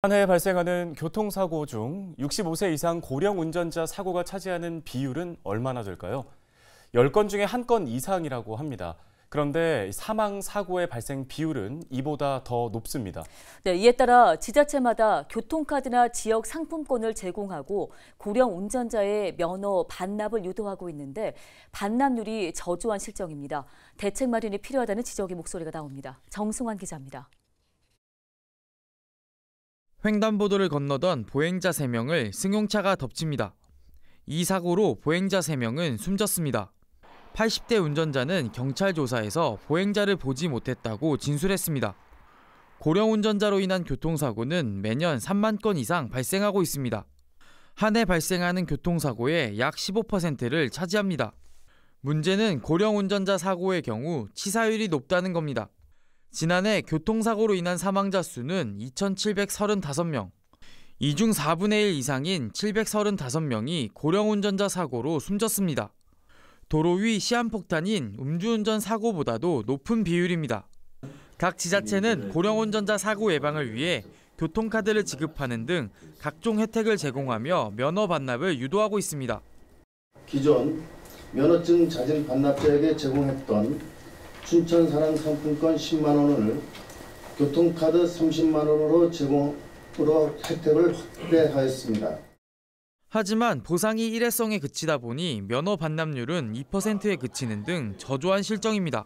한 해 발생하는 교통사고 중 65세 이상 고령 운전자 사고가 차지하는 비율은 얼마나 될까요? 10건 중에 1건 이상이라고 합니다. 그런데 사망 사고의 발생 비율은 이보다 더 높습니다. 네, 이에 따라 지자체마다 교통카드나 지역 상품권을 제공하고 고령 운전자의 면허 반납을 유도하고 있는데 반납률이 저조한 실정입니다. 대책 마련이 필요하다는 지적의 목소리가 나옵니다. 정승환 기자입니다. 횡단보도를 건너던 보행자 3명을 승용차가 덮칩니다. 이 사고로 보행자 3명은 숨졌습니다. 80대 운전자는 경찰 조사에서 보행자를 보지 못했다고 진술했습니다. 고령 운전자로 인한 교통사고는 매년 3만 건 이상 발생하고 있습니다. 한 해 발생하는 교통사고의 약 15%를 차지합니다. 문제는 고령 운전자 사고의 경우 치사율이 높다는 겁니다. 지난해 교통사고로 인한 사망자 수는 2,735명. 이 중 4분의 1 이상인 735명이 고령 운전자 사고로 숨졌습니다. 도로 위 시한폭탄인 음주운전 사고보다도 높은 비율입니다. 각 지자체는 고령 운전자 사고 예방을 위해 교통카드를 지급하는 등 각종 혜택을 제공하며 면허 반납을 유도하고 있습니다. 기존 면허증 자진 반납자에게 제공했던 춘천 상품권 10만 원을 교통카드 30만 원으로 제공으로 혜택을 확대하였습니다. 하지만 보상이 일회성에 그치다 보니 면허 반납률은 2%에 그치는 등 저조한 실정입니다.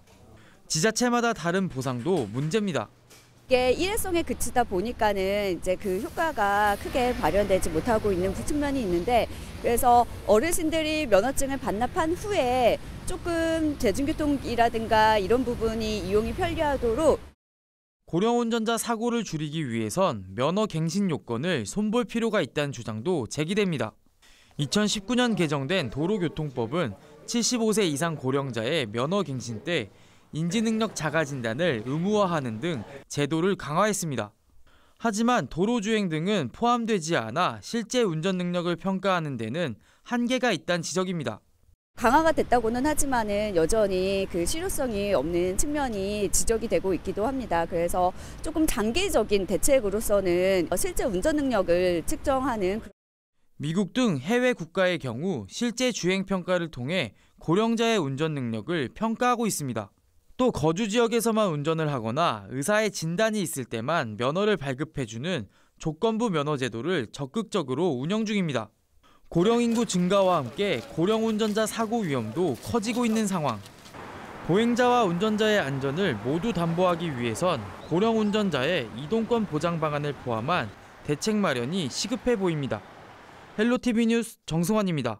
지자체마다 다른 보상도 문제입니다. 이게 일회성에 그치다 보니까는 이제 그 효과가 크게 발현되지 못하고 있는 측면이 있는데, 그래서 어르신들이 면허증을 반납한 후에 조금 대중교통이라든가 이런 부분이 이용이 편리하도록 고령 운전자 사고를 줄이기 위해선 면허 갱신 요건을 손볼 필요가 있다는 주장도 제기됩니다. 2019년 개정된 도로교통법은 75세 이상 고령자의 면허 갱신 때 인지능력 자가 진단을 의무화하는 등 제도를 강화했습니다. 하지만 도로주행 등은 포함되지 않아 실제 운전 능력을 평가하는 데는 한계가 있다는 지적입니다. 강화가 됐다고는 하지만은 여전히 그 실효성이 없는 측면이 지적이 되고 있기도 합니다. 그래서 조금 장기적인 대책으로서는 실제 운전 능력을 측정하는 미국 등 해외 국가의 경우 실제 주행 평가를 통해 고령자의 운전 능력을 평가하고 있습니다. 또 거주 지역에서만 운전을 하거나 의사의 진단이 있을 때만 면허를 발급해주는 조건부 면허 제도를 적극적으로 운영 중입니다. 고령 인구 증가와 함께 고령 운전자 사고 위험도 커지고 있는 상황. 보행자와 운전자의 안전을 모두 담보하기 위해선 고령 운전자의 이동권 보장 방안을 포함한 대책 마련이 시급해 보입니다. 헬로티비 뉴스 정승환입니다.